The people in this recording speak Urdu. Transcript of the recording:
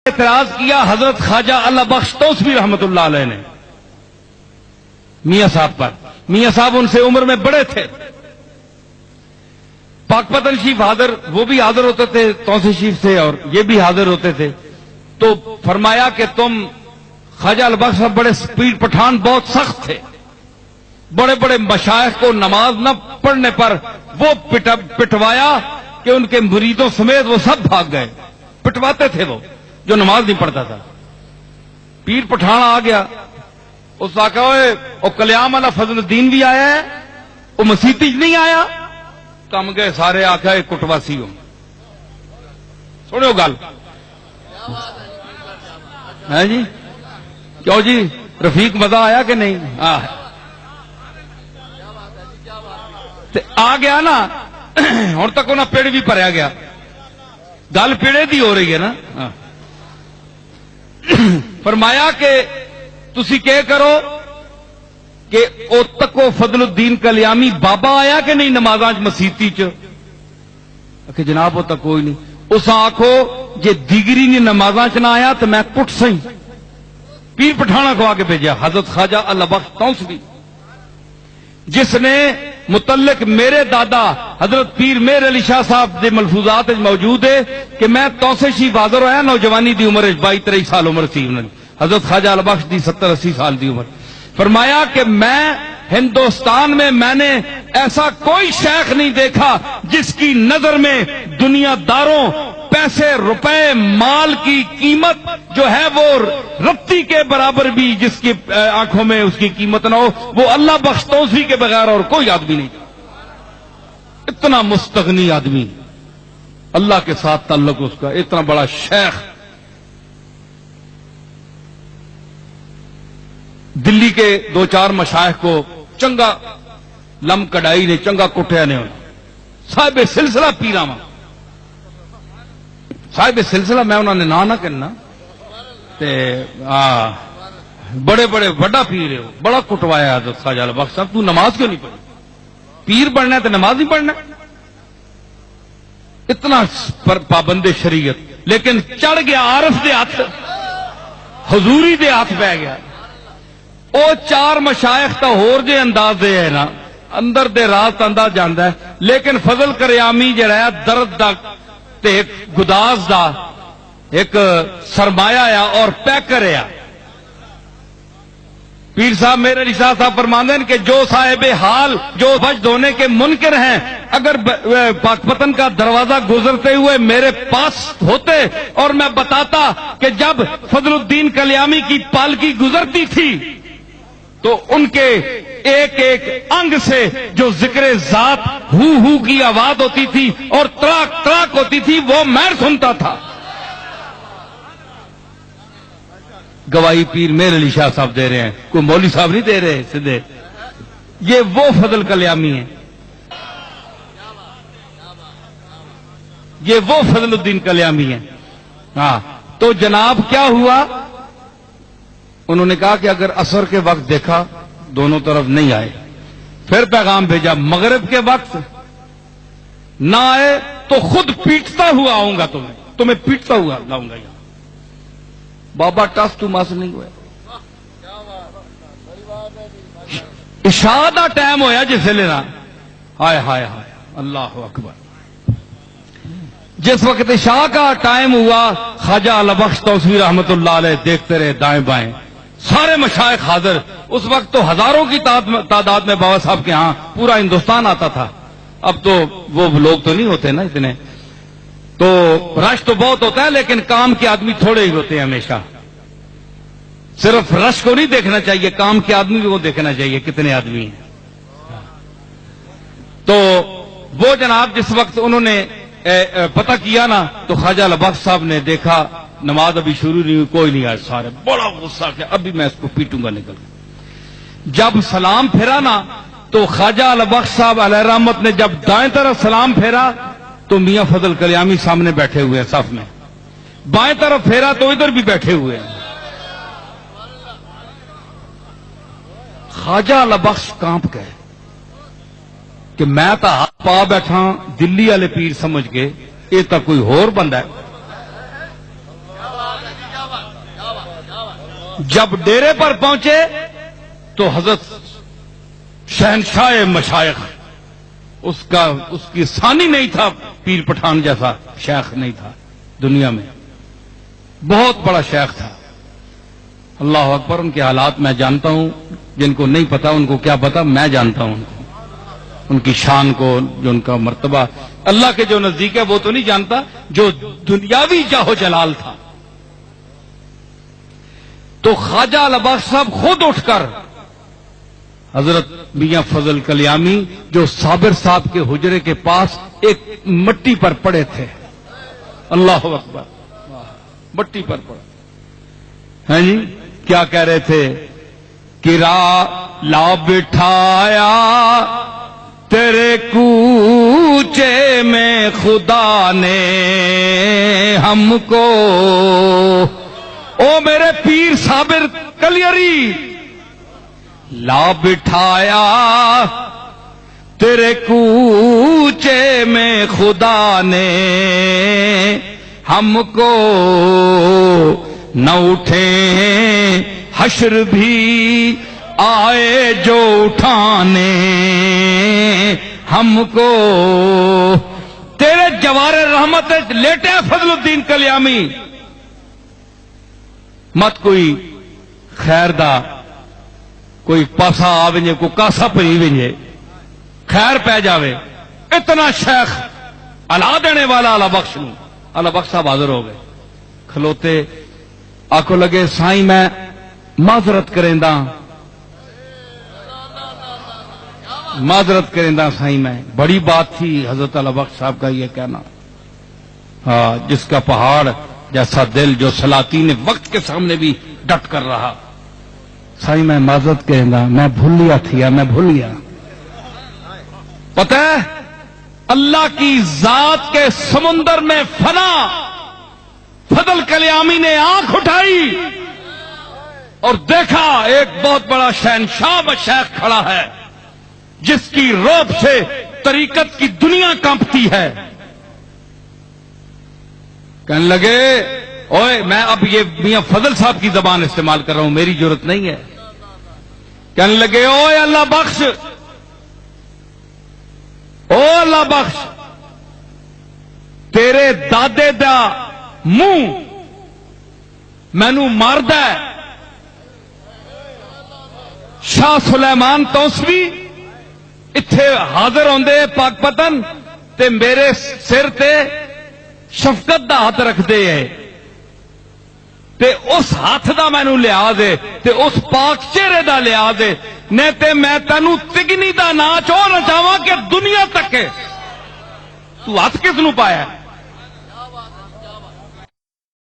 اعتراض کیا حضرت خواجہ اللہ بخش توسوی رحمت اللہ علیہ نے میاں صاحب پر. میاں صاحب ان سے عمر میں بڑے تھے. پاک پتن شریف حاضر، وہ بھی حاضر ہوتے تھے توسیع شریف سے، اور یہ بھی حاضر ہوتے تھے. تو فرمایا کہ تم خواجہ البخش صاحب بڑے سپیڈ پٹھان، بہت سخت تھے. بڑے بڑے مشائخ کو نماز نہ پڑھنے پر وہ پٹوایا کہ ان کے مریدوں سمیت وہ سب بھاگ گئے. پٹواتے تھے وہ جو نماز نہیں پڑھتا تھا. پیر پٹھان آ گیا، اس آقا وہ کلیام والا فضل الدین بھی آیا ہے، وہ مسیتی نہیں آیا. کم گئے سارے، آخیا کٹواسی ہو. سنو گل ہے جی، کیوں جی رفیق مزہ آیا کہ نہیں؟ آ گیا نا. ہوں تک انہیں پیڑ بھی بھریا گیا. گل پیڑے دی ہو رہی ہے نا. فرمایا کہ تسی کہہ کرو کہ او تکو فضل الدین کلیامی بابا آیا کہ نہیں نمازاں مسیتی چ؟ کہ جناب وہ تک کوئی نہیں. اس آخو جے دیگری نے نمازاں چ نہ آیا تو میں کٹ سہی. پیر پٹھانا کو آ کے بھیجا حضرت خواجہ اللہ بخش توسوی، جس نے متعلق میرے دادا حضرت پیر میر علی شاہ صاحب دے ملفوظات موجود ہے کہ میں توسیع شریف حاضر ہویا نوجوانی دی عمر 22-23 سال عمر سی. حضرت خواجہ البخش دی 70-80 سال دی عمر. فرمایا کہ میں ہندوستان میں نے ایسا کوئی شیخ نہیں دیکھا جس کی نظر میں دنیا داروں پیسے روپے مال کی قیمت جو ہے وہ رتی کے برابر بھی جس کی آنکھوں میں اس کی قیمت نہ ہو. وہ اللہ بخش توسوی کے بغیر اور کوئی آدمی نہیں. اتنا مستغنی آدمی، اللہ کے ساتھ تعلق اس کا، اتنا بڑا شیخ. دلی کے 2-4 مشائخ کو چنگا لم کڑائی نے، چنگا کٹیا نے. صاحب سلسلہ پیراواں، صاحب سلسلہ میں انہوں نے نہ کرنا بڑے بڑے بڑا پیر ہے، بڑا کٹوایا حضرت خواجہ البخش صاحب. تو نماز کیوں نہیں پڑھی؟ پیر بننا ہے تو نماز نہیں پڑھنا. اتنا پابند شریعت، لیکن چڑھ گیا عارف دے ہاتھ، حضوری دے ہاتھ پہ گیا. او 4 مشائخ تا ہور جے انداز دے ہے نا، اندر دے راز انداز جاندا ہے. لیکن فضل کریامی جڑا ہے درد دا تے ایک گداز دا ایک سرمایہ ہے اور پیکر ہے. پیر صاحب میرے علی شاہ صاحب فرماندے ہیں کہ جو صاحب حال جو وجد ہونے کے منکر ہیں، اگر پاک پتن کا دروازہ گزرتے ہوئے میرے پاس ہوتے اور میں بتاتا کہ جب فضل الدین کلیامی کی پالکی گزرتی تھی تو ان کے ایک ایک انگ سے جو ذکر ذات ہو کی آواز ہوتی تھی اور تراک تراک ہوتی تھی وہ میں سنتا تھا. گواہی پیر میر علی شاہ صاحب دے رہے ہیں، کوئی مولوی صاحب نہیں دے رہے سیدھے. یہ وہ فضل کلیامی ہے، یہ وہ فضل الدین کلیامی ہے. ہاں تو جناب کیا ہوا؟ انہوں نے کہا کہ اگر عصر کے وقت دیکھا دونوں طرف نہیں آئے. پھر پیغام بھیجا مغرب کے وقت نہ آئے تو خود پیٹتا ہوا آؤں گا، تمہیں پیٹتا ہوا لاؤں گا. بابا ٹس تو مس نہیں ہوا. عشاء دا ٹائم ہویا جس لینا، ہائے ہائے ہائے اللہ اکبر. جس وقت عشاء کا ٹائم ہوا خواجہ البخش توسوی رحمت اللہ علیہ دیکھتے رہے دائیں بائیں، سارے مشائخ حاضر. اس وقت تو ہزاروں کی تعداد میں بابا صاحب کے ہاں پورا ہندوستان آتا تھا. اب تو وہ لوگ تو نہیں ہوتے نا اتنے، تو رش تو بہت ہوتا ہے لیکن کام کے آدمی تھوڑے ہی ہوتے ہیں. ہمیشہ صرف رش کو نہیں دیکھنا چاہیے، کام کے آدمی کو دیکھنا چاہیے کتنے آدمی ہیں. تو وہ جناب جس وقت انہوں نے پتہ کیا نا تو خواجہ البخش صاحب نے دیکھا نماز ابھی شروع نہیں ہوئی، کوئی نہیں آیا. سارے بڑا غصہ کیا، ابھی میں اس کو پیٹوں گا نکل. جب سلام پھیرا نا تو خواجہ البخش صاحب علیہ رحمت نے جب دائیں طرف سلام پھیرا تو میاں فضل کلیامی سامنے بیٹھے ہوئے ہیں صف میں. بائیں طرف پھیرا تو ادھر بھی بیٹھے ہوئے ہیں. خواجہ البخش کانپ گئے کہ میں تو ہاتھ پا بیٹھا دلی والے پیر سمجھ کے، یہ تو کوئی ہور بندہ ہے. جب ڈیرے پر پہنچے تو حضرت شہنشاہ مشائخ، اس کی ثانی نہیں تھا، پیر پٹھان جیسا شیخ نہیں تھا دنیا میں، بہت بڑا شیخ تھا. اللہ اکبر. ان کے حالات میں جانتا ہوں، جن کو نہیں پتا ان کو کیا پتا، میں جانتا ہوں ان کو، ان کی شان کو، جو ان کا مرتبہ اللہ کے جو نزدیک ہے وہ تو نہیں جانتا، جو دنیاوی جاہو جلال تھا. تو خواجہ البخش صاحب خود اٹھ کر حضرت میاں فضل کلیامی جو صابر صاحب کے حجرے کے پاس ایک مٹی پر پڑے تھے، اللہ اکبر، مٹی پر پڑے، ہاں جی، کیا کہہ رہے تھے؟ کرا لا بٹھایا تیرے کوچے میں خدا نے ہم کو، او میرے پیر صابر کلیری، لا بٹھایا تیرے کوچے میں خدا نے ہم کو، نہ اٹھیں حشر بھی آئے جو اٹھانے ہم کو. تیرے جوار رحمت لیٹے فضل الدین کلیامی، مت کوئی خیر دا کوئی پاسا آ ونجے، کوئی کاسا پی ونجے، خیر پہ جاوے. اتنا شیخ الا دینے والا البخش نو. البخش صاحب حاضر ہو گئے، کھلوتے، آکو لگے سائیں میں معذرت کریندا، معذرت کریندا سائیں میں. بڑی بات تھی حضرت البخش صاحب کا یہ کہنا، ہاں، جس کا پہاڑ جیسا دل، جو سلاطین وقت کے سامنے بھی ڈٹ کر رہا. سائیں میں معذرت کریندا، میں بھول لیا تھیا، میں بھول گیا. پتہ ہے اللہ کی ذات کے سمندر میں فنا فضل کلیامی نے آنکھ اٹھائی اور دیکھا ایک بہت بڑا شہنشاہ مشائخ کھڑا ہے، جس کی روب سے طریقت کی دنیا کانپتی ہے. کہنے لگے، اوئے میں اب یہ میاں فضل صاحب کی زبان استعمال کر رہا ہوں، میری ضرورت نہیں ہے. کہنے لگے، اوئے اللہ بخش، او اللہ بخش، تیرے دادے دا منہ مینو مارد ہے. شاہ سلیمان توسوی اتھے حاضر ہوندے پاک پتن تے میرے سر تے شفقت دا ہاتھ رکھ دے ہے، تے اس ہاتھ دا مینو لحاظ ہے، تے اس پاک چہرے دا لحاظ ہے، نہیں تے میں تینوں تگنی دا ناچ اور نچاواں کہ دنیا تک ہے. تو ہاتھ کس نو پایا ہے؟